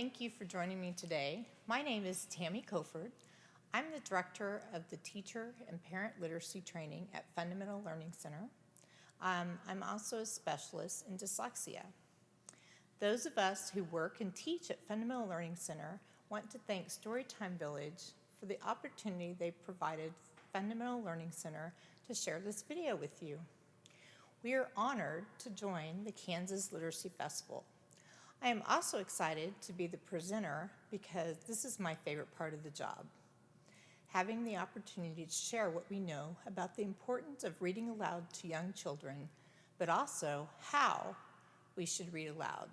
thank you for joining me today. My name is Tammy Coford. I'm the Director of the Teacher and Parent Literacy Training at Fundamental Learning Center. I'm also a specialist in dyslexia. Those of us who work and teach at Fundamental Learning Center want to thank Storytime Village for the opportunity they provided Fundamental Learning Center to share this video with you. We are honored to join the Kansas Literacy Festival. I am also excited to be the presenter because this is my favorite part of the job. Having the opportunity to share what we know about the importance of reading aloud to young children, but also how we should read aloud.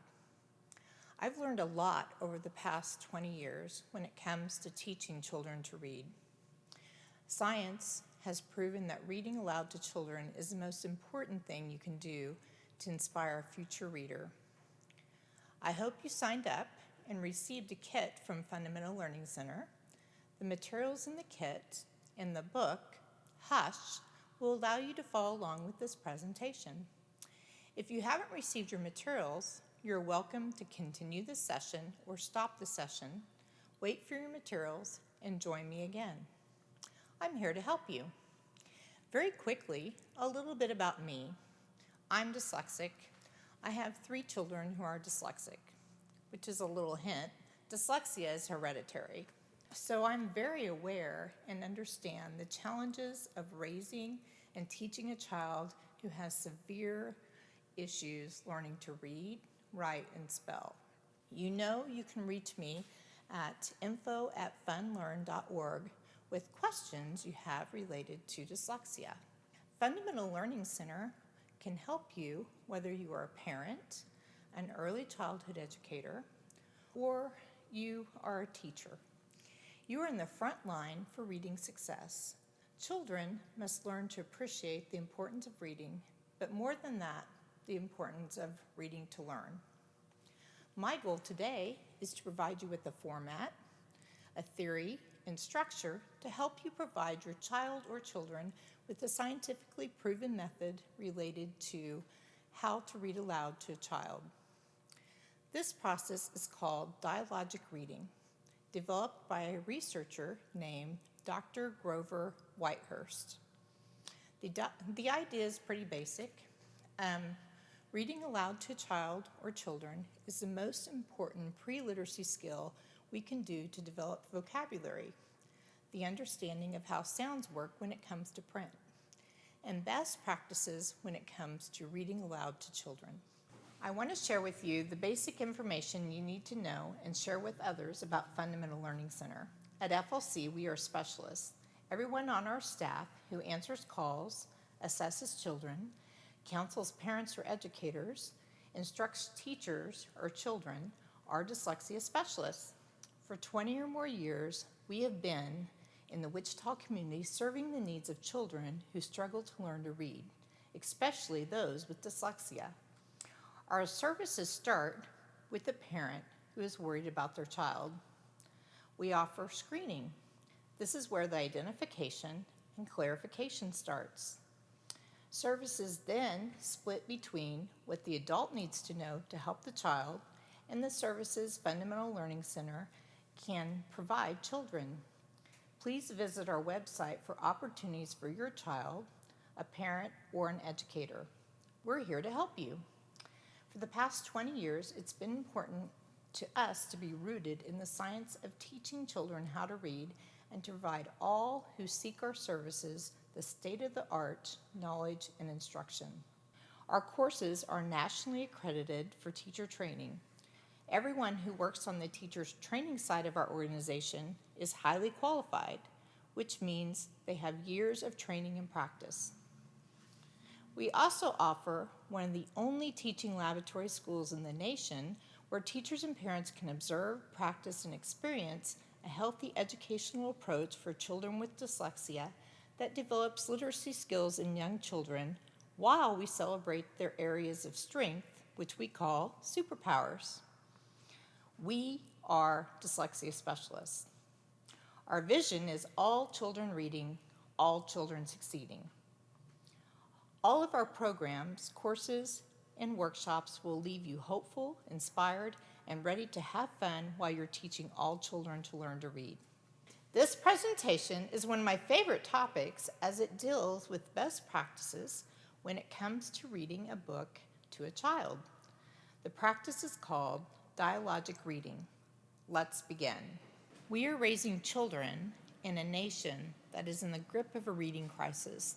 I've learned a lot over the past 20 years when it comes to teaching children to read. Science has proven that reading aloud to children is the most important thing you can do to inspire a future reader. I hope you signed up and received a kit from Fundamental Learning Center. The materials in the kit and the book, Hush, will allow you to follow along with this presentation. If you haven't received your materials, you're welcome to continue the session or stop the session, wait for your materials, and join me again. I'm here to help you. Very quickly, a little bit about me. I'm dyslexic. I have 3 children who are dyslexic, which is a little hint. Dyslexia is hereditary. So I'm very aware and understand the challenges of raising and teaching a child who has severe issues learning to read, write, and spell. You know you can reach me at info@funlearn.org with questions you have related to dyslexia. Fundamental Learning Center can help you whether you are a parent, an early childhood educator, or you are a teacher. You are in the front line for reading success. Children must learn to appreciate the importance of reading, but more than that, the importance of reading to learn. My goal today is to provide you with a format, a theory, and structure to help you provide your child or children with a scientifically proven method related to how to read aloud to a child. This process is called Dialogic reading, developed by a researcher named Dr. Grover Whitehurst. The idea is pretty basic. Reading aloud to a child or children is the most important pre-literacy skill we can do to develop vocabulary, the understanding of how sounds work when it comes to print, and best practices when it comes to reading aloud to children. I want to share with you the basic information you need to know and share with others about Fundamental Learning Center. At FLC, we are specialists. Everyone on our staff who answers calls, assesses children, counsels parents or educators, instructs teachers or children are dyslexia specialists. For 20 or more years, we have been in the Wichita community serving the needs of children who struggle to learn to read, especially those with dyslexia. Our services start with a parent who is worried about their child. We offer screening. This is where the identification and clarification starts. Services then split between what the adult needs to know to help the child and the services Fundamental Learning Center can provide children. Please visit our website for opportunities for your child, a parent, or an educator. We're here to help you. For the past 20 years, it's been important to us to be rooted in the science of teaching children how to read and to provide all who seek our services the state-of-the-art knowledge and instruction. Our courses are nationally accredited for teacher training. Everyone who works on the teacher's training side of our organization is highly qualified, which means they have years of training and practice. We also offer one of the only teaching laboratory schools in the nation where teachers and parents can observe, practice, and experience a healthy educational approach for children with dyslexia that develops literacy skills in young children while we celebrate their areas of strength, which we call superpowers. We are dyslexia specialists. Our vision is all children reading, all children succeeding. All of our programs, courses, and workshops will leave you hopeful, inspired, and ready to have fun while you're teaching all children to learn to read. This presentation is one of my favorite topics as it deals with best practices when it comes to reading a book to a child. The practice is called Dialogic reading. Let's begin. We are raising children in a nation that is in the grip of a reading crisis.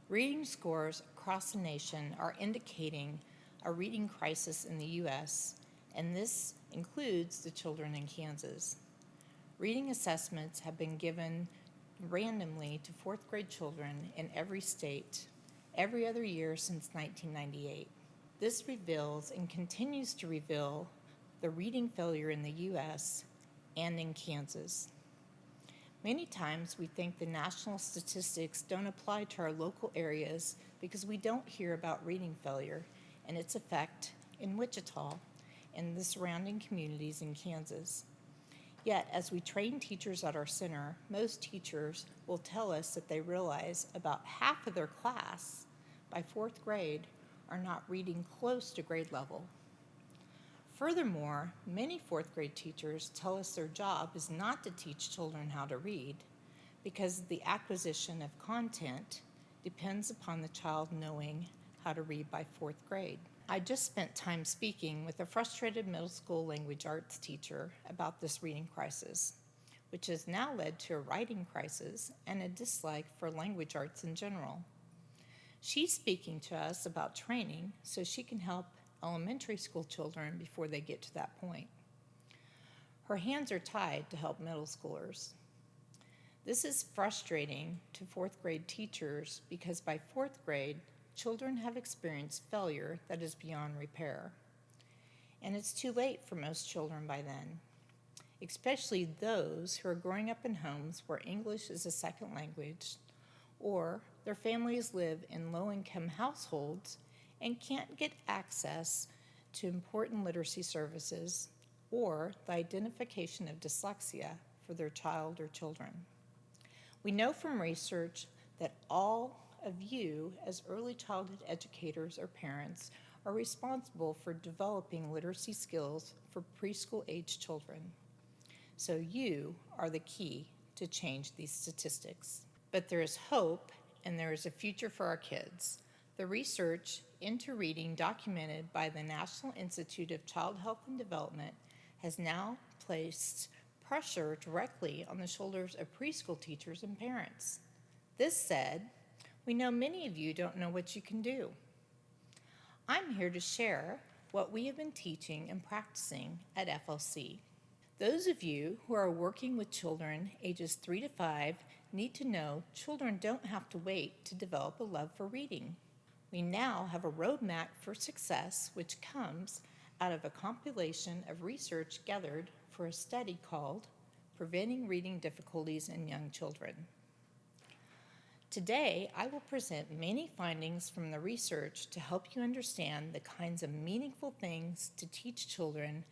Reading scores across the nation are indicating a reading crisis in the U.S., and this includes the children in Kansas. Reading assessments have been given randomly to fourth grade children in every state every other year since 1998. This reveals and continues to reveal the reading failure in the U.S. and in Kansas. Many times we think the national statistics don't apply to our local areas because we don't hear about reading failure and its effect in Wichita and the surrounding communities in Kansas. Yet, as we train teachers at our center, most teachers will tell us that they realize about half of their class by fourth grade are not reading close to grade level. Furthermore, many fourth grade teachers tell us their job is not to teach children how to read because the acquisition of content depends upon the child knowing how to read by fourth grade. I just spent time speaking with a frustrated middle school language arts teacher about this reading crisis, which has now led to a writing crisis and a dislike for language arts in general. She's speaking to us about training so she can help elementary school children before they get to that point. Her hands are tied to help middle schoolers. This is frustrating to fourth grade teachers because by fourth grade, children have experienced failure that is beyond repair. And it's too late for most children by then, especially those who are growing up in homes where English is a second language, or their families live in low-income households and can't get access to important literacy services or the identification of dyslexia for their child or children. We know from research that all of you as early childhood educators or parents are responsible for developing literacy skills for preschool-age children. So you are the key to change these statistics. But there is hope and there is a future for our kids. The research into reading documented by the National Institute of Child Health and Development has now placed pressure directly on the shoulders of preschool teachers and parents. This said, we know many of you don't know what you can do. I'm here to share what we have been teaching and practicing at FLC. Those of you who are working with children ages 3 to 5 need to know children don't have to wait to develop a love for reading. We now have a roadmap for success which comes out of a compilation of research gathered for a study called Preventing Reading Difficulties in Young Children. Today, I will present many findings from the research to help you understand the kinds of meaningful things to teach children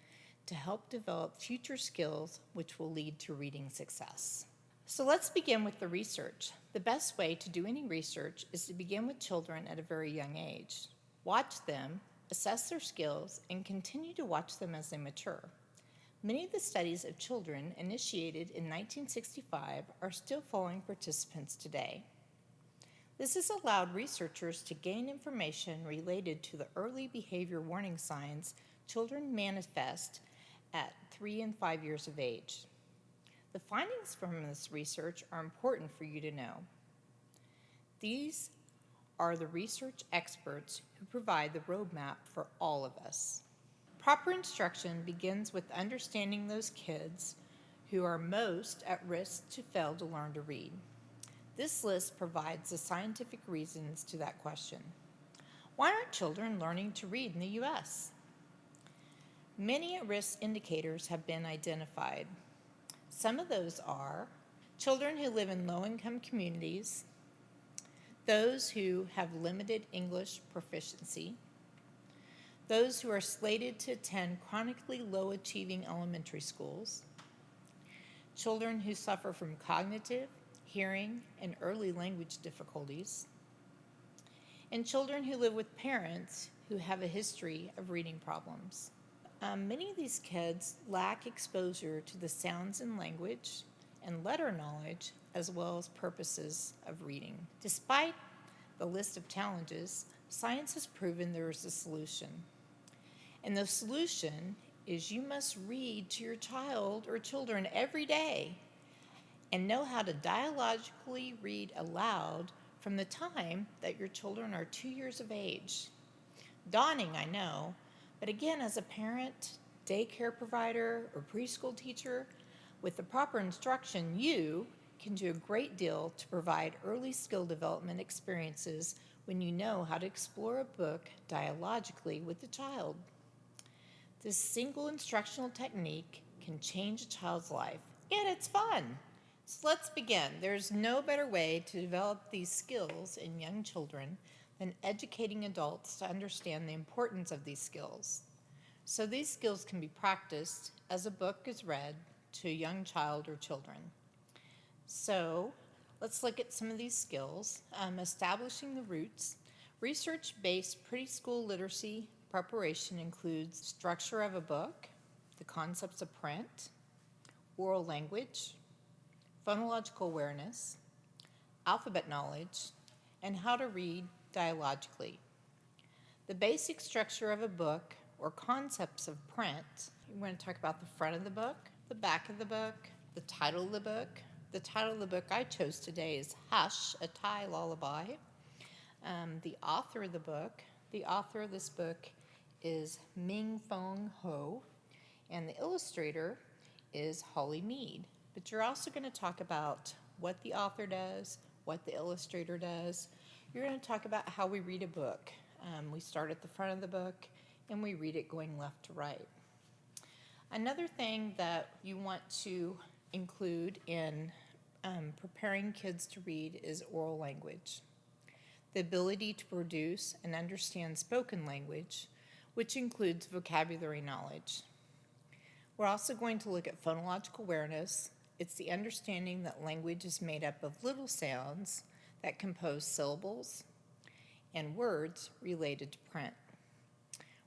to help develop future skills which will lead to reading success. So let's begin with the research. The best way to do any research is to begin with children at a very young age. Watch them, assess their skills, and continue to watch them as they mature. Many of the studies of children initiated in 1965 are still following participants today. This has allowed researchers to gain information related to the early behavior warning signs children manifest at 3 and 5 years of age. The findings from this research are important for you to know. These are the research experts who provide the roadmap for all of us. Proper instruction begins with understanding those kids who are most at risk to fail to learn to read. This list provides the scientific reasons to that question. Why aren't children learning to read in the U.S.? Many at-risk indicators have been identified. Some of those are children who live in low-income communities, those who have limited English proficiency, those who are slated to attend chronically low-achieving elementary schools, children who suffer from cognitive, hearing, and early language difficulties, and children who live with parents who have a history of reading problems. Many of these kids lack exposure to the sounds and language and letter knowledge as well as purposes of reading. Despite the list of challenges, science has proven there is a solution. And the solution is you must read to your child or children every day and know how to dialogically read aloud from the time that your children are 2 years of age. Daunting, I know, but again, as a parent, daycare provider, or preschool teacher, with the proper instruction, you can do a great deal to provide early skill development experiences when you know how to explore a book dialogically with the child. This single instructional technique can change a child's life, and it's fun. So let's begin. There's no better way to develop these skills in young children than educating adults to understand the importance of these skills. So these skills can be practiced as a book is read to a young child or children. So let's look at some of these skills. Establishing the roots. Research-based preschool literacy preparation includes structure of a book, the concepts of print, oral language, phonological awareness, alphabet knowledge, and how to read dialogically. The basic structure of a book or concepts of print. We're going to talk about the front of the book, the back of the book, the title of the book. The title of the book I chose today is Hush, a Thai Lullaby. The author of the book, the author of this book is Ming Fong Ho, and the illustrator is Holly Mead. But you're also going to talk about what the author does, what the illustrator does. You're going to talk about how we read a book. We start at the front of the book and we read it going left to right. Another thing that you want to include in preparing kids to read is oral language. The ability to produce and understand spoken language, which includes vocabulary knowledge. We're also going to look at phonological awareness. It's the understanding that language is made up of little sounds that compose syllables and words related to print.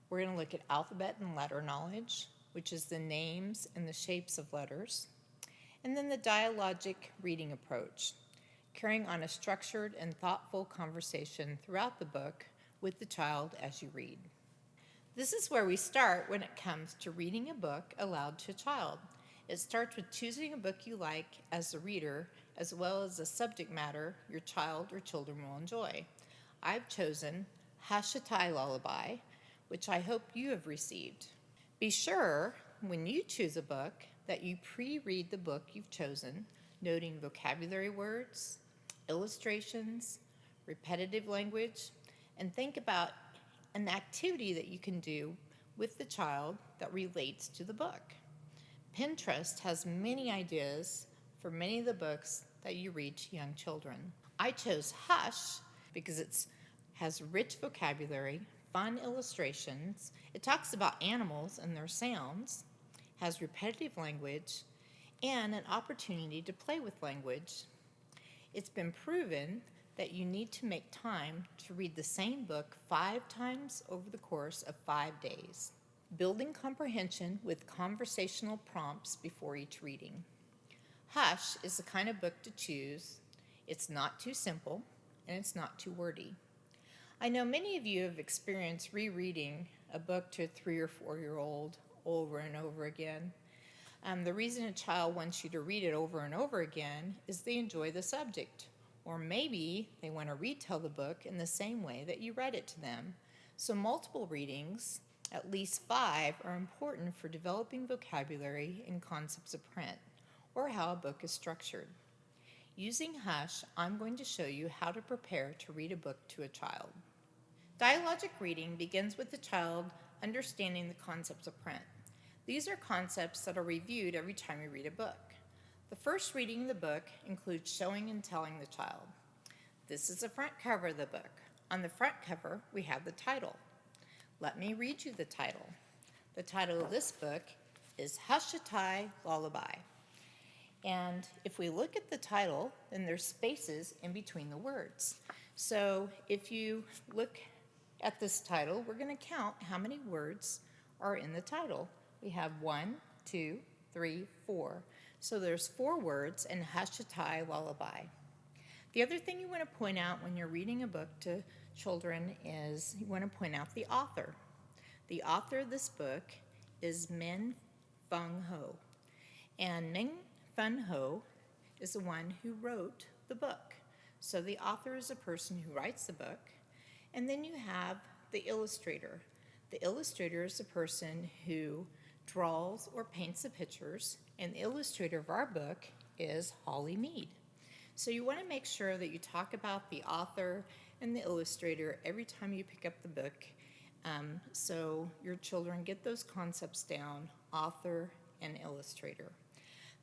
We're going to look at alphabet and letter knowledge, which is the names and the shapes of letters. And then the dialogic reading approach, carrying on a structured and thoughtful conversation throughout the book with the child as you read. This is where we start when it comes to reading a book aloud to a child. It starts with choosing a book you like as the reader, as well as the subject matter your child or children will enjoy. I've chosen Hush, a Thai Lullaby, which I hope you have received. Be sure, when you choose a book, that you pre-read the book you've chosen, noting vocabulary words, illustrations, repetitive language, and think about an activity that you can do with the child that relates to the book. Pinterest has many ideas for many of the books that you read to young children. I chose Hush because it has rich vocabulary, fun illustrations. It talks about animals and their sounds, has repetitive language, and an opportunity to play with language. It's been proven that you need to make time to read the same book 5 times over the course of 5 days. Building comprehension with conversational prompts before each reading. Hush is the kind of book to choose. It's not too simple, and it's not too wordy. I know many of you have experienced rereading a book to a 3 or 4-year-old over and over again. The reason a child wants you to read it over and over again is they enjoy the subject, or maybe they want to retell the book in the same way that you read it to them. So multiple readings, at least 5, are important for developing vocabulary and concepts of print, or how a book is structured. Using Hush, I'm going to show you how to prepare to read a book to a child. Dialogic reading begins with the child understanding the concepts of print. These are concepts that are reviewed every time you read a book. The first reading of the book includes showing and telling the child. This is the front cover of the book. On the front cover, we have the title. Let me read you the title. The title of this book is Hush, a Thai Lullaby. And if we look at the title, then there's spaces in between the words. So if you look at this title, we're going to count how many words are in the title. We have 1, 2, 3, 4. So there's 4 words in Hushatai Lullaby. The other thing you want to point out when you're reading a book to children is you want to point out the author. The author of this book is Min Fung Ho. And Min Fung Ho is the one who wrote the book. So the author is a person who writes the book. And then you have the illustrator. The illustrator is the person who draws or paints the pictures. And the illustrator of our book is Holly Mead. So you want to make sure that you talk about the author and the illustrator every time you pick up the book, so your children get those concepts down, author and illustrator.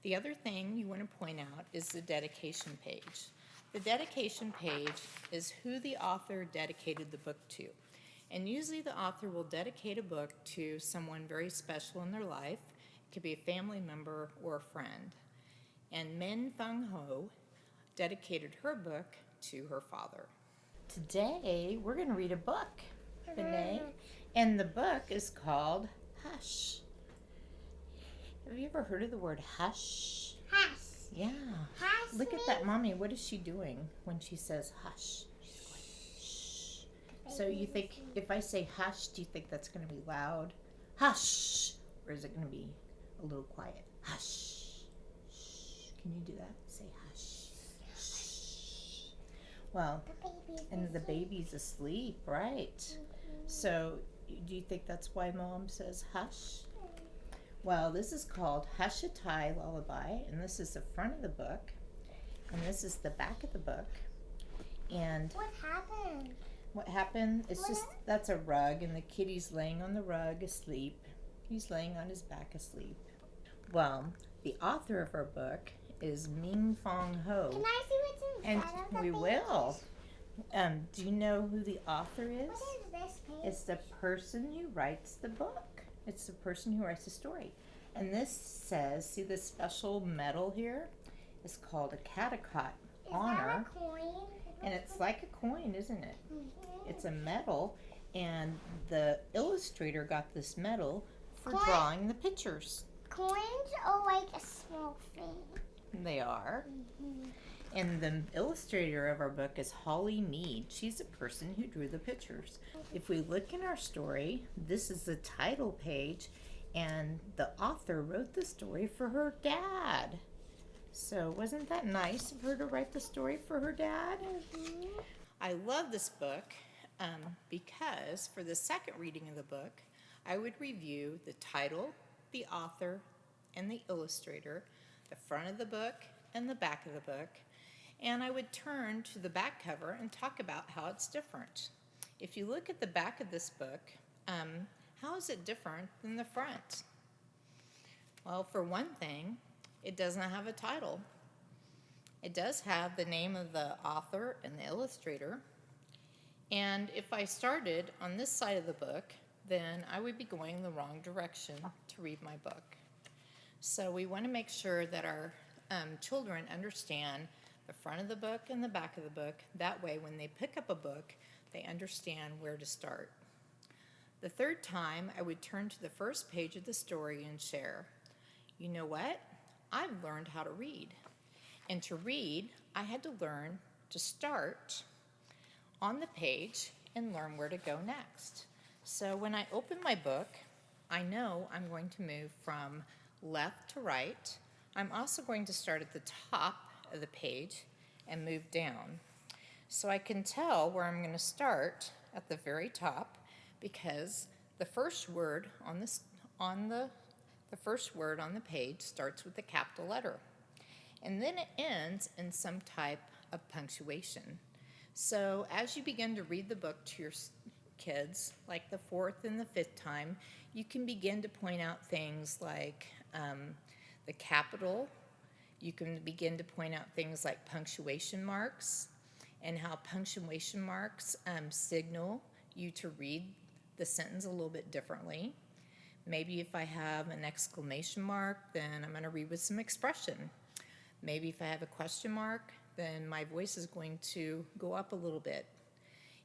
The other thing you want to point out is the dedication page. The dedication page is who the author dedicated the book to. And usually the author will dedicate a book to someone very special in their life. It could be a family member or a friend. And Min Fung Ho dedicated her book to her father. Today, we're going to read a book, Renee, and the book is called Hush. Have you ever heard of the word hush? Hush. Yeah. Hush. Look at that, Mommy. What is she doing when she says hush? She's going, shh. So you think, if I say hush, do you think that's going to be loud? Hush. Or is it going to be a little quiet? Hush. Shh. Can you do that? Say hush. Well, and the baby's asleep, right? So, do you think that's why Mom says hush? Well, this is called Hushatai Lullaby, and this is the front of the book, and this is the back of the book. And what happened? What happened? It's just, that's a rug, and the kitty's laying on the rug asleep. He's laying on his back asleep. Well, the author of our book is Min Fung Ho. Can I see what's And inside of the we page? will. Do you know who the author is? What is this page? It's the person who writes the book. It's the person who writes the story. And this says, see this special medal here? It's called a Catacot Honor. Is that a coin? And it's like a coin, isn't it? Mm-hmm. It's a medal. And the illustrator got this medal for Coin? drawing the pictures. Coins are like a small thing. They are. Mm-hmm. And the illustrator of our book is Holly Mead. She's the person who drew the pictures. If we look in our story, this is the title page, and the author wrote the story for her dad. So wasn't that nice of her to write the story for her dad? Mm-hmm. I love this book because for the second reading of the book, I would review the title, the author, and the illustrator, the front of the book and the back of the book, and I would turn to the back cover and talk about how it's different. If you look at the back of this book, how is it different than the front? Well, for one thing, it doesn't have a title. It does have the name of the author and the illustrator, and if I started on this side of the book, then I would be going the wrong direction to read my book. So we want to make sure that our children understand the front of the book and the back of the book. That way, when they pick up a book, they understand where to start. The third time, I would turn to the first page of the story and share, you know what? I've learned how to read. And to read, I had to learn to start on the page and learn where to go next. So when I open my book, I know I'm going to move from left to right. I'm also going to start at the top of the page and move down. So I can tell where I'm going to start at the very top because the first word on the first word on the page starts with a capital letter. And then it ends in some type of punctuation. So as you begin to read the book to your kids, like the fourth and the fifth time, you can begin to point out things like the capital. You can begin to point out things like punctuation marks and how punctuation marks signal you to read the sentence a little bit differently. Maybe if I have an exclamation mark, then I'm going to read with some expression. Maybe if I have a question mark, then my voice is going to go up a little bit.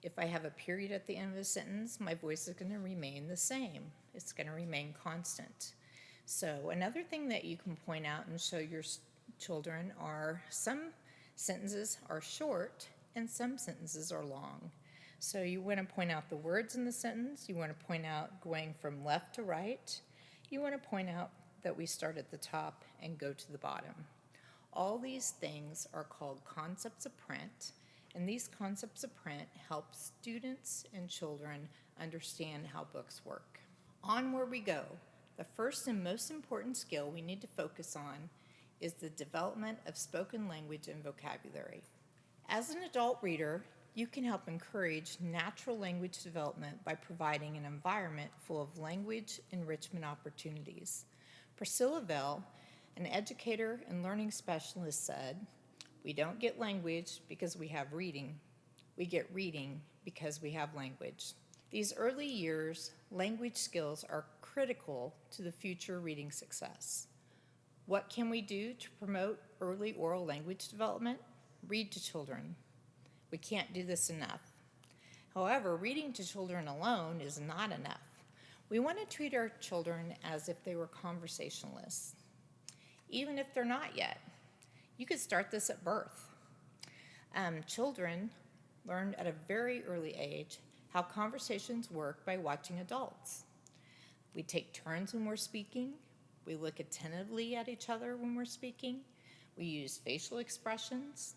If I have a period at the end of a sentence, my voice is going to remain the same. It's going to remain constant. So another thing that you can point out and show your children are some sentences are short and some sentences are long. So you want to point out the words in the sentence. You want to point out going from left to right. You want to point out that we start at the top and go to the bottom. All these things are called concepts of print, and these concepts of print help students and children understand how books work. On where we go, the first and most important skill we need to focus on is the development of spoken language and vocabulary. As an adult reader, you can help encourage natural language development by providing an environment full of language enrichment opportunities. Priscilla Vell, an educator and learning specialist, said, "We don't get language because we have reading. We get reading because we have language." These early years, language skills are critical to the future reading success. What can we do to promote early oral language development? Read to children. We can't do this enough. However, reading to children alone is not enough. We want to treat our children as if they were conversationalists, even if they're not yet. You could start this at birth. Children learn at a very early age how conversations work by watching adults. We take turns when we're speaking. We look attentively at each other when we're speaking. We use facial expressions.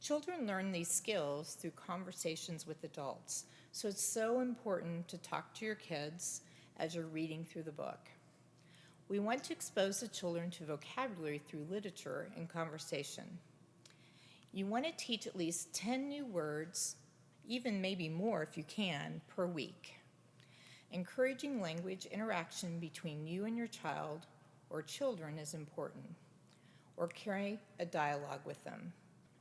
Children learn these skills through conversations with adults, so it's so important to talk to your kids as you're reading through the book. We want to expose the children to vocabulary through literature and conversation. You want to teach at least 10 new words, even maybe more if you can, per week. Encouraging language interaction between you and your child or children is important, or carry a dialogue with them.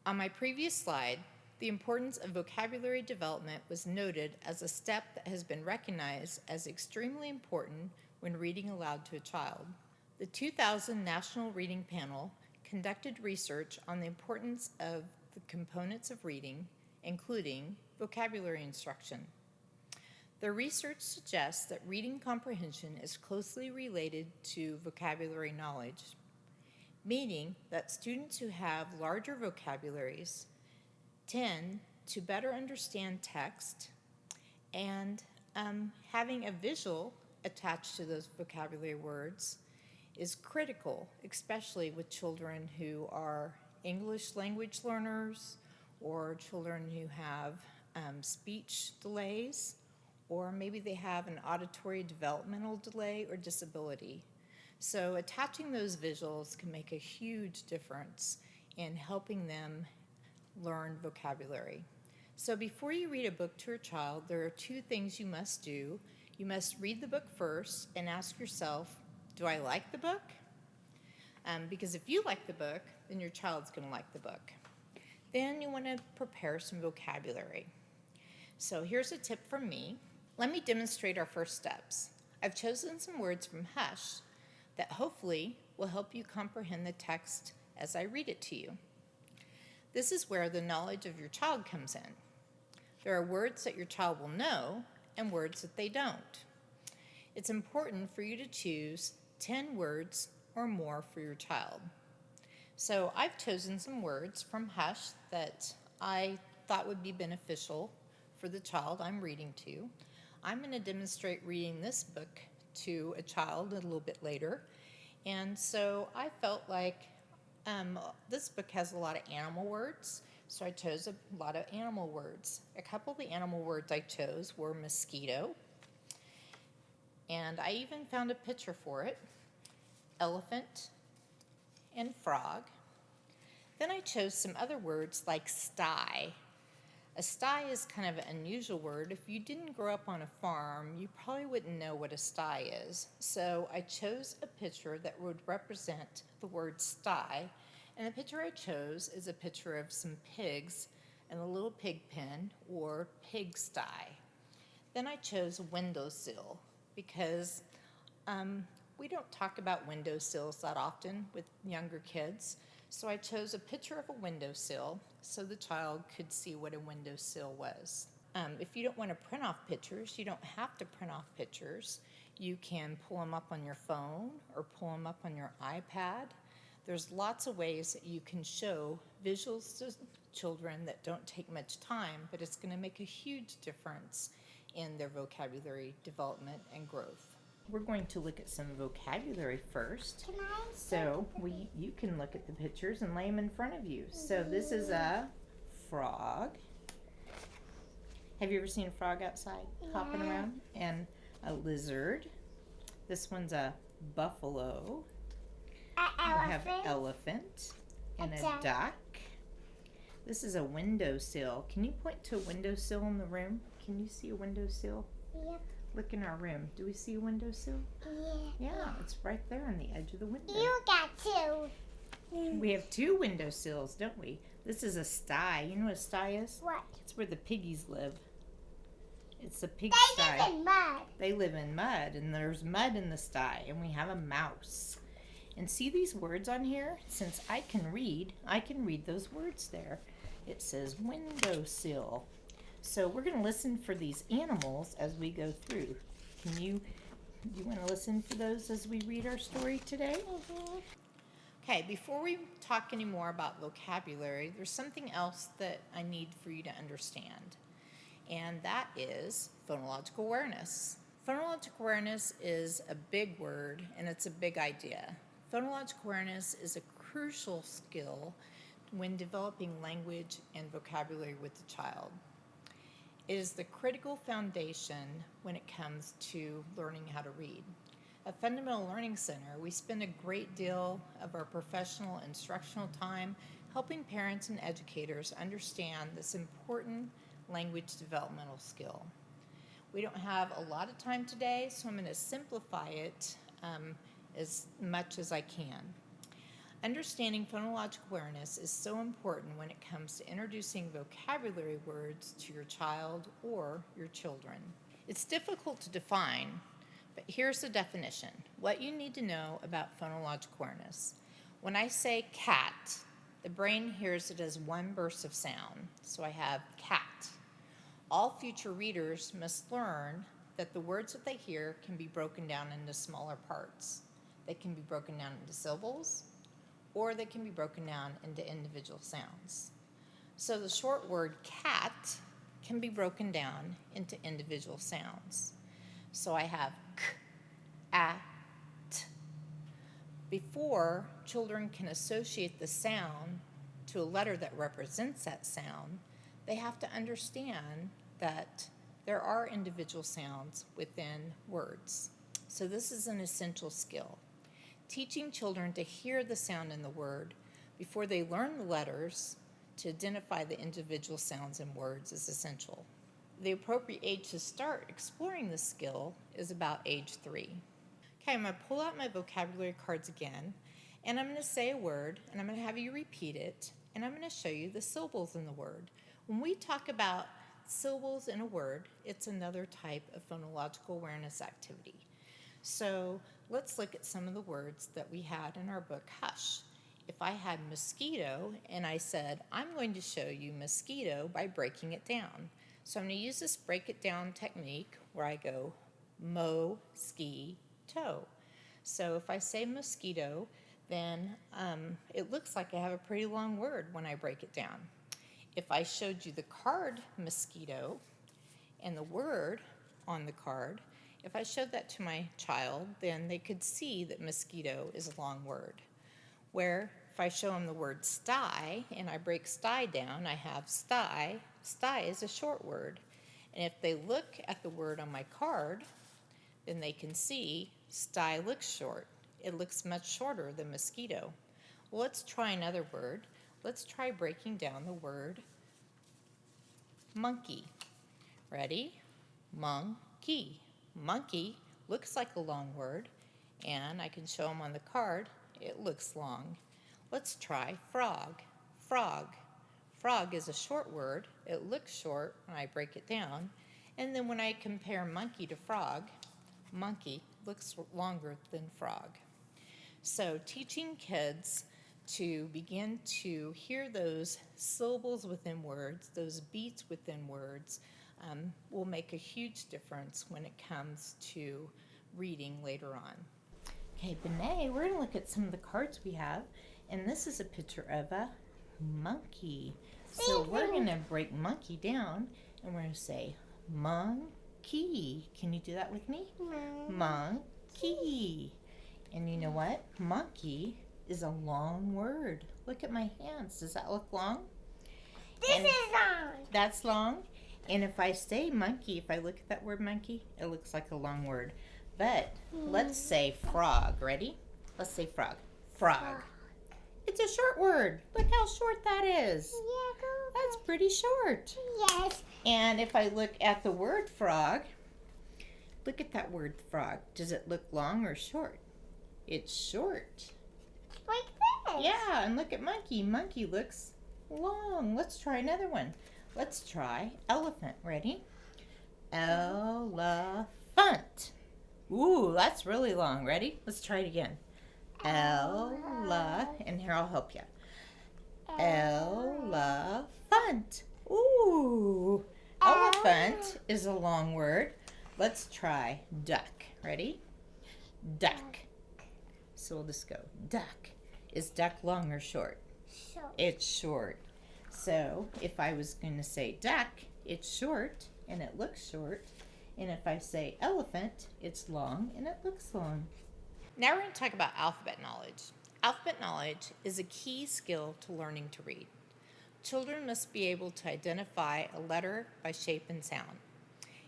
On my previous slide, the importance of vocabulary development was noted as a step that has been recognized as extremely important when reading aloud to a child. The 2000 National Reading Panel conducted research on the importance of the components of reading, including vocabulary instruction. The research suggests that reading comprehension is closely related to vocabulary knowledge, meaning that students who have larger vocabularies tend to better understand text, and having a visual attached to those vocabulary words is critical, especially with children who are English language learners or children who have speech delays, or maybe they have an auditory developmental delay or disability. So attaching those visuals can make a huge difference in helping them learn vocabulary. So before you read a book to a child, there are two things you must do. You must read the book first and ask yourself, do I like the book? Because if you like the book, then your child's going to like the book. Then you want to prepare some vocabulary. So here's a tip from me. Let me demonstrate our first steps. I've chosen some words from Hush that hopefully will help you comprehend the text as I read it to you. This is where the knowledge of your child comes in. There are words that your child will know and words that they don't. It's important for you to choose 10 words or more for your child. So I've chosen some words from Hush that I thought would be beneficial for the child I'm reading to. I'm going to demonstrate reading this book to a child a little bit later. And so I felt like this book has a lot of animal words, so I chose a lot of animal words. A couple of the animal words I chose were mosquito, and I even found a picture for it, elephant, and frog. Then I chose some other words like sty. A sty is kind of an unusual word. If you didn't grow up on a farm, you probably wouldn't know what a sty is. So I chose a picture that would represent the word sty. And the picture I chose is a picture of some pigs and a little pig pen, or pig sty. Then I chose windowsill because we don't talk about windowsills that often with younger kids. So I chose a picture of a windowsill so the child could see what a windowsill was. If you don't want to print off pictures, you don't have to print off pictures. You can pull them up on your phone or pull them up on your iPad. There's lots of ways that you can show visuals to children that don't take much time, but it's going to make a huge difference in their vocabulary development and growth. We're going to look at some vocabulary first. Can I? So you can look at the pictures and lay them in front of you. So this is a frog. Have you ever seen a frog outside hopping around? And a lizard. This one's a buffalo. An We have elephant. elephant and A a duck. duck. This is a windowsill. Can you point to a windowsill in the room? Can you see a windowsill? Yep. Look in our room. Do we see a windowsill? Yeah. Yeah, it's right there on the edge of the window. You got two. We have two windowsills, don't we? This is a sty. You know what a sty is? What? It's where the piggies live. It's a pig They sty. live in mud. They live in mud, and there's mud in the sty, and we have a mouse. And see these words on here? Since I can read those words there. It says windowsill. So we're going to listen for these animals as we go through. Do you want to listen for those as we read our story today? Mm-hmm. Okay, before we talk any more about vocabulary, there's something else that I need for you to understand, and that is phonological awareness. Phonological awareness is a big word, and it's a big idea. Phonological awareness is a crucial skill when developing language and vocabulary with the child. It is the critical foundation when it comes to learning how to read. At Fundamental Learning Center, we spend a great deal of our professional instructional time helping parents and educators understand this important language developmental skill. We don't have a lot of time today, so I'm going to simplify it as much as I can. Understanding phonological awareness is so important when it comes to introducing vocabulary words to your child or your children. It's difficult to define, but here's the definition. What you need to know about phonological awareness. When I say cat, the brain hears it as one burst of sound. So I have cat. All future readers must learn that the words that they hear can be broken down into smaller parts. They can be broken down into syllables, or they can be broken down into individual sounds. So the short word cat can be broken down into individual sounds. So I have k, a, t. Before children can associate the sound to a letter that represents that sound, they have to understand that there are individual sounds within words. So this is an essential skill. Teaching children to hear the sound in the word before they learn the letters to identify the individual sounds in words is essential. The appropriate age to start exploring this skill is about age 3. Okay, I'm going to pull out my vocabulary cards again, and I'm going to say a word, and I'm going to have you repeat it, and I'm going to show you the syllables in the word. When we talk about syllables in a word, it's another type of phonological awareness activity. So let's look at some of the words that we had in our book, Hush. If I had mosquito and I said, I'm going to show you mosquito by breaking it down. So I'm going to use this break it down technique where I go mo-ski-to. So if I say mosquito, then it looks like I have a pretty long word when I break it down. If I showed you the card mosquito and the word on the card, if I showed that to my child, then they could see that mosquito is a long word. Where if I show them the word sty and I break sty down, I have sty. Sty is a short word. And if they look at the word on my card, then they can see sty looks short. It looks much shorter than mosquito. Well, let's try another word. Let's try breaking down the word monkey. Ready? Monkey. Monkey looks like a long word, and I can show them on the card. It looks long. Let's try frog. Frog. Frog is a short word. It looks short when I break it down. And then when I compare monkey to frog, monkey looks longer than frog. So teaching kids to begin to hear those syllables within words, those beats within words, will make a huge difference when it comes to reading later on. Okay, Benet, we're going to look at some of the cards we have, and this is a picture of a monkey. So we're going to break monkey down, and we're going to say monkey. Can you do that with me? Monkey. And you know what? Monkey is a long word. Look at my hands. Does that look long? This is long. That's long. And if I say monkey, if I look at that word monkey, it looks like a long word. But let's say frog. Ready? Let's say frog. Frog. It's a short word. Look how short that is. Yeah, go. That's pretty short. Yes. And if I look at the word frog, look at that word frog. Does it look long or short? It's short. Like this. Yeah, and look at monkey. Monkey looks long. Let's try another one. Let's try elephant. Ready? Elephant. Ooh, that's really long. Ready? Let's try it again. And here I'll help you. Elephant. Ooh. Elephant is a long word. Let's try duck. Ready? Duck. So we'll just go duck. Is duck long or short? Short. It's short. So if I was going to say duck, it's short and it looks short. And if I say elephant, it's long and it looks long. Now we're going to talk about alphabet knowledge. Alphabet knowledge is a key skill to learning to read. Children must be able to identify a letter by shape and sound.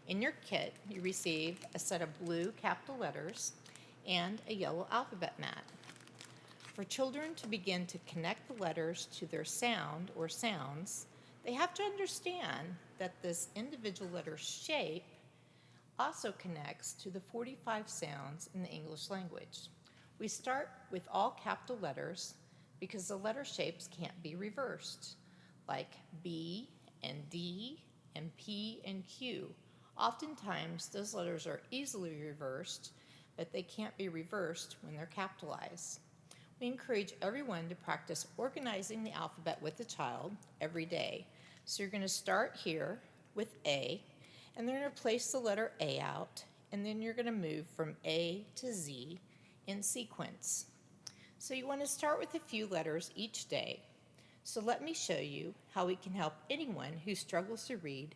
In your kit, you receive a set of blue capital letters and a yellow alphabet mat. For children to begin to connect the letters to their sound or sounds, they have to understand that this individual letter shape also connects to the 45 sounds in the English language. We start with all capital letters because the letter shapes can't be reversed, like B and D and P and Q. Oftentimes, those letters are easily reversed, but they can't be reversed when they're capitalized. We encourage everyone to practice organizing the alphabet with the child every day. So you're going to start here with A, and then you're going to place the letter A out, and then you're going to move from A to Z in sequence. So you want to start with a few letters each day. So let me show you how we can help anyone who struggles to read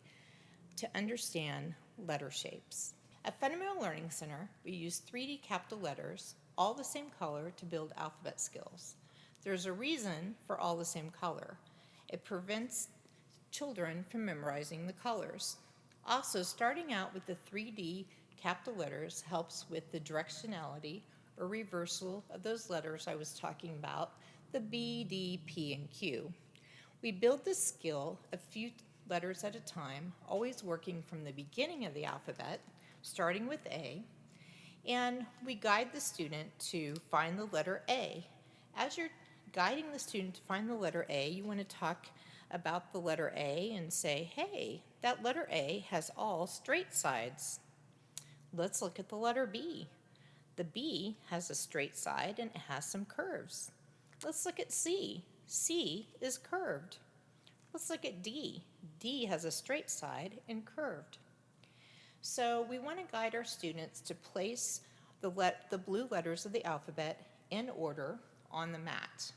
to understand letter shapes. At Fundamental Learning Center, we use 3D capital letters, all the same color, to build alphabet skills. There's a reason for all the same color. It prevents children from memorizing the colors. Also, starting out with the 3D capital letters helps with the directionality or reversal of those letters I was talking about, the B, D, P, and Q. We build this skill a few letters at a time, always working from the beginning of the alphabet, starting with A, and we guide the student to find the letter A. As you're guiding the student to find the letter A, you want to talk about the letter A and say, hey, that letter A has all straight sides. Let's look at the letter B. The B has a straight side and it has some curves. Let's look at C. C is curved. Let's look at D. D has a straight side and curved. So we want to guide our students to place the blue letters of the alphabet in order on the mat.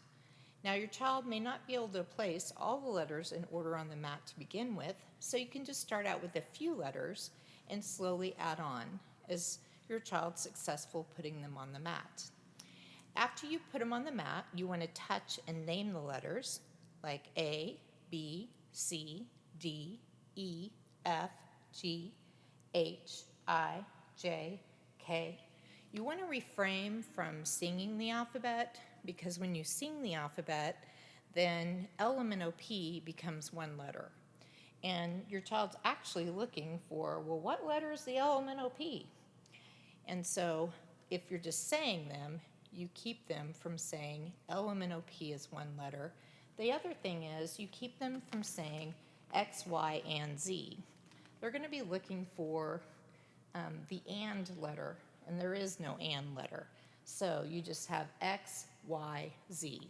Now your child may not be able to place all the letters in order on the mat to begin with, so you can just start out with a few letters and slowly add on as your child's successful putting them on the mat. After you put them on the mat, you want to touch and name the letters like A, B, C, D, E, F, G, H, I, J, K. You want to refrain from singing the alphabet because when you sing the alphabet, then LMNOP becomes one letter. And your child's actually looking for, well, what letter is the LMNOP? And so if you're just saying them, you keep them from saying LMNOP is one letter. The other thing is you keep them from saying X, Y, and Z. They're going to be looking for the AND letter, and there is no AND letter. So you just have X, Y, Z.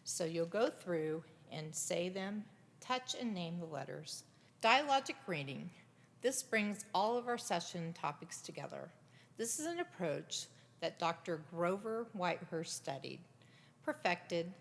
So you'll go through and say them, touch and name the letters. Dialogic reading. This brings all of our session topics together. This is an approach that Dr. Grover Whitehurst studied, perfected,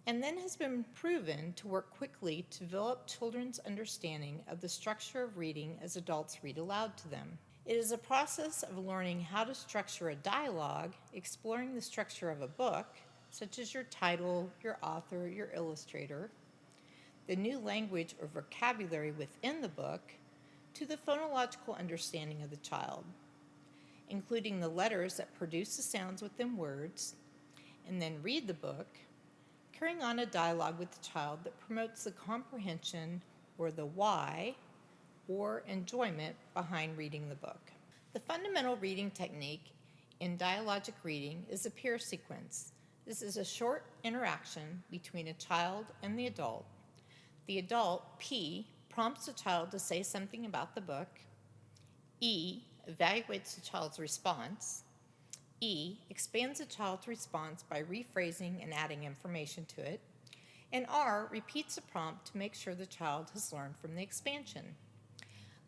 and then has been proven to work quickly to develop children's understanding of the structure of reading as adults read aloud to them. It is a process of learning how to structure a dialogue, exploring the structure of a book, such as your title, your author, your illustrator, the new language or vocabulary within the book, to the phonological understanding of the child, including the letters that produce the sounds within words, and then read the book, carrying on a dialogue with the child that promotes the comprehension or the why or enjoyment behind reading the book. The fundamental reading technique in dialogic reading is a peer sequence. This is a short interaction between a child and the adult. The adult, P, prompts the child to say something about the book. E, evaluates the child's response. E, expands the child's response by rephrasing and adding information to it. And R, repeats the prompt to make sure the child has learned from the expansion.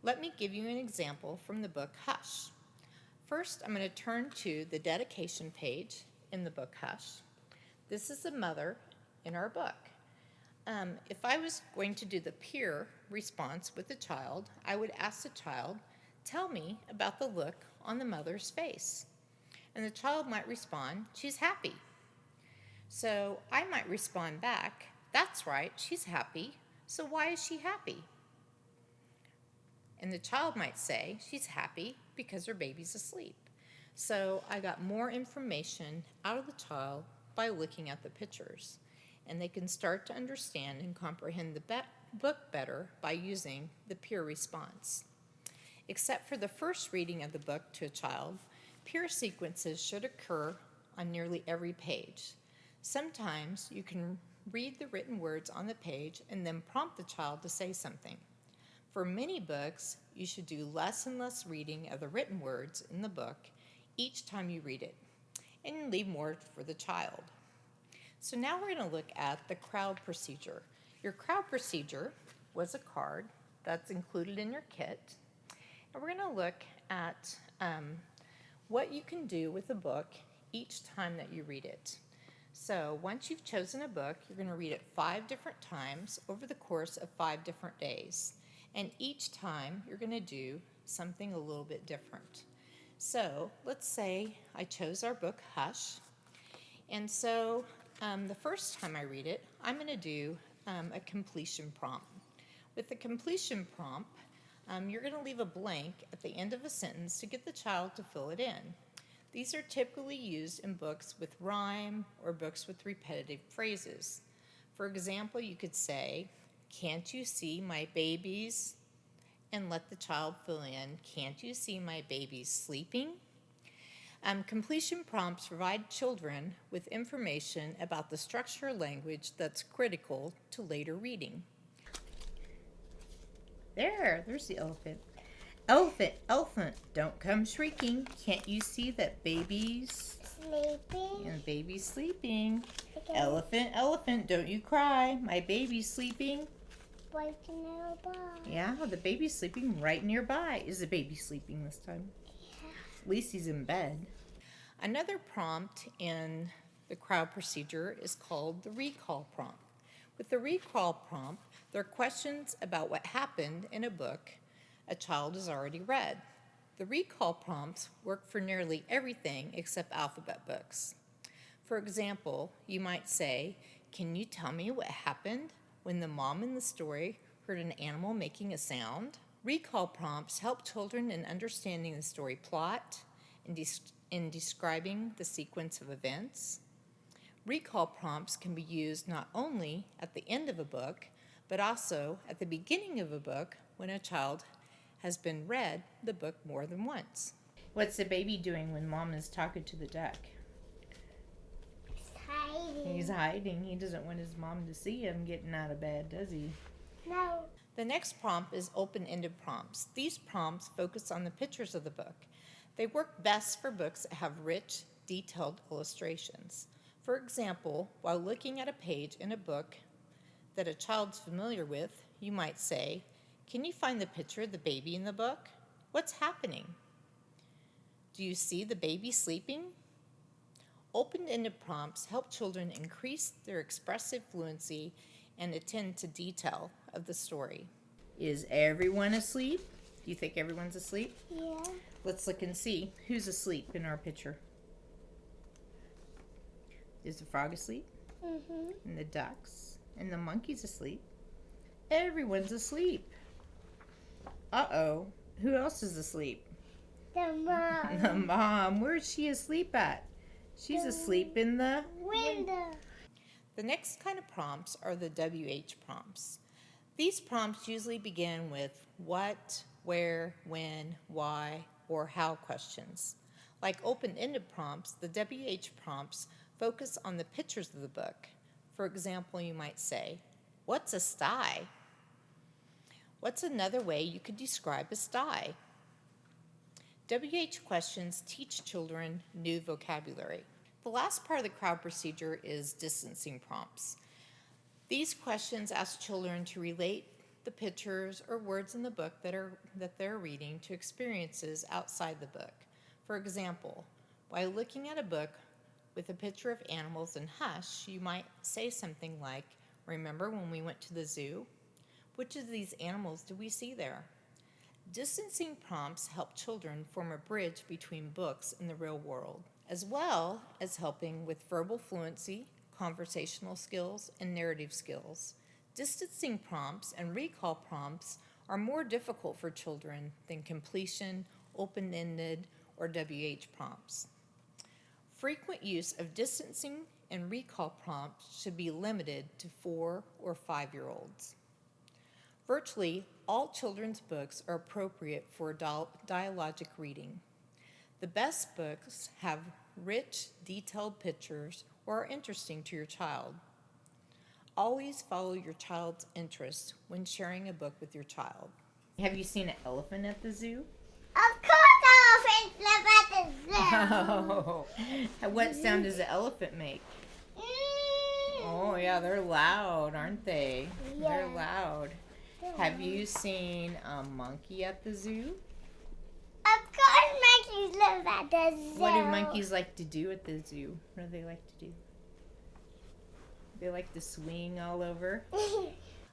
Let me give you an example from the book Hush. First, I'm going to turn to the dedication page in the book Hush. This is the mother in our book. If I was going to do the peer response with the child, I would ask the child, tell me about the look on the mother's face. And the child might respond, she's happy. So I might respond back, that's right, she's happy. So why is she happy? And the child might say, she's happy because her baby's asleep. So I got more information out of the child by looking at the pictures. And they can start to understand and comprehend the book better by using the peer response. Except for the first reading of the book to a child, peer sequences should occur on nearly every page. Sometimes you can read the written words on the page and then prompt the child to say something. For many books, you should do less and less reading of the written words in the book each time you read it, and leave more for the child. So now we're going to look at the crowd procedure. Your crowd procedure was a card that's included in your kit. And we're going to look at what you can do with a book each time that you read it. So once you've chosen a book, you're going to read it 5 different times over the course of 5 different days. And each time you're going to do something a little bit different. So let's say I chose our book Hush. And so the first time I read it, I'm going to do a completion prompt. With the completion prompt, you're going to leave a blank at the end of a sentence to get the child to fill it in. These are typically used in books with rhyme or books with repetitive phrases. For example, you could say, can't you see my babies? And let the child fill in, can't you see my babies sleeping? Completion prompts provide children with information about the structure of language that's critical to later reading. There's the elephant. Elephant, elephant, don't come shrieking. Can't you see that baby's Sleeping. and baby's sleeping? Okay. Elephant, elephant, don't you cry. My baby's sleeping. Right nearby. Yeah, the baby's sleeping right nearby. Is the baby sleeping this time? Yeah. At least he's in bed. Another prompt in the crowd procedure is called the recall prompt. With the recall prompt, there are questions about what happened in a book a child has already read. The recall prompts work for nearly everything except alphabet books. For example, you might say, can you tell me what happened when the mom in the story heard an animal making a sound? Recall prompts help children in understanding the story plot and in describing the sequence of events. Recall prompts can be used not only at the end of a book, but also at the beginning of a book when a child has been read the book more than once. What's the baby doing when mom is talking to the duck? He's hiding. He's hiding. He doesn't want his mom to see him getting out of bed, does he? No. The next prompt is open-ended prompts. These prompts focus on the pictures of the book. They work best for books that have rich, detailed illustrations. For example, while looking at a page in a book that a child's familiar with, you might say, Can you find the picture of the baby in the book? What's happening? Do you see the baby sleeping? Open-ended prompts help children increase their expressive fluency and attend to detail of the story. Is everyone asleep? Do you think everyone's asleep? Yeah. Let's look and see who's asleep in our picture. Is the frog asleep? Mhm. And the ducks? And the monkey's asleep? Everyone's asleep. Uh-oh. Who else is asleep? The mom. The mom. Where's she asleep at? She's asleep in the Window. The next kind of prompts are the WH prompts. These prompts usually begin with what, where, when, why, or how questions. Like open-ended prompts, the WH prompts focus on the pictures of the book. For example, you might say, what's a sty? What's another way you could describe a sty? WH questions teach children new vocabulary. The last part of the crowd procedure is distancing prompts. These questions ask children to relate the pictures or words in the book that they're reading to experiences outside the book. For example, while looking at a book with a picture of animals in Hush, you might say something like, remember when we went to the zoo? Which of these animals did we see there? Distancing prompts help children form a bridge between books and the real world, as well as helping with verbal fluency, conversational skills, and narrative skills. Distancing prompts and recall prompts are more difficult for children than completion, open-ended, or WH prompts. Frequent use of distancing and recall prompts should be limited to 4 or 5-year-olds. Virtually all children's books are appropriate for dialogic reading. The best books have rich, detailed pictures or are interesting to your child. Always follow your child's interest when sharing a book with your child. Have you seen an elephant at the zoo? Of course, elephants live at the zoo. Oh, what sound does the elephant make? Oh yeah, they're loud, aren't they? Yeah. They're loud. Have you seen a monkey at the zoo? Of course, monkeys live at the zoo. What do monkeys like to do at the zoo? What do they like to do? They like to swing all over.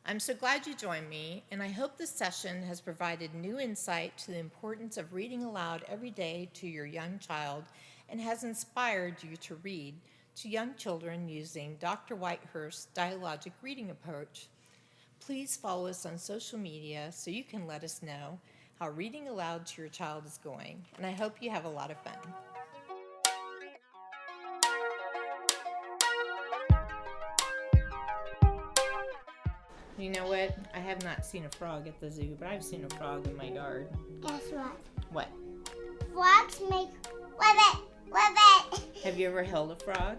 I'm so glad you joined me, and I hope this session has provided new insight to the importance of reading aloud every day to your young child and has inspired you to read to young children using Dr. Whitehurst's Dialogic reading approach. Please follow us on social media so you can let us know how reading aloud to your child is going, and I hope you have a lot of fun. You know what? I have not seen a frog at the zoo, but I've seen a frog in my yard. Guess what? What? Frogs make ribbit, ribbit. Have you ever held a frog?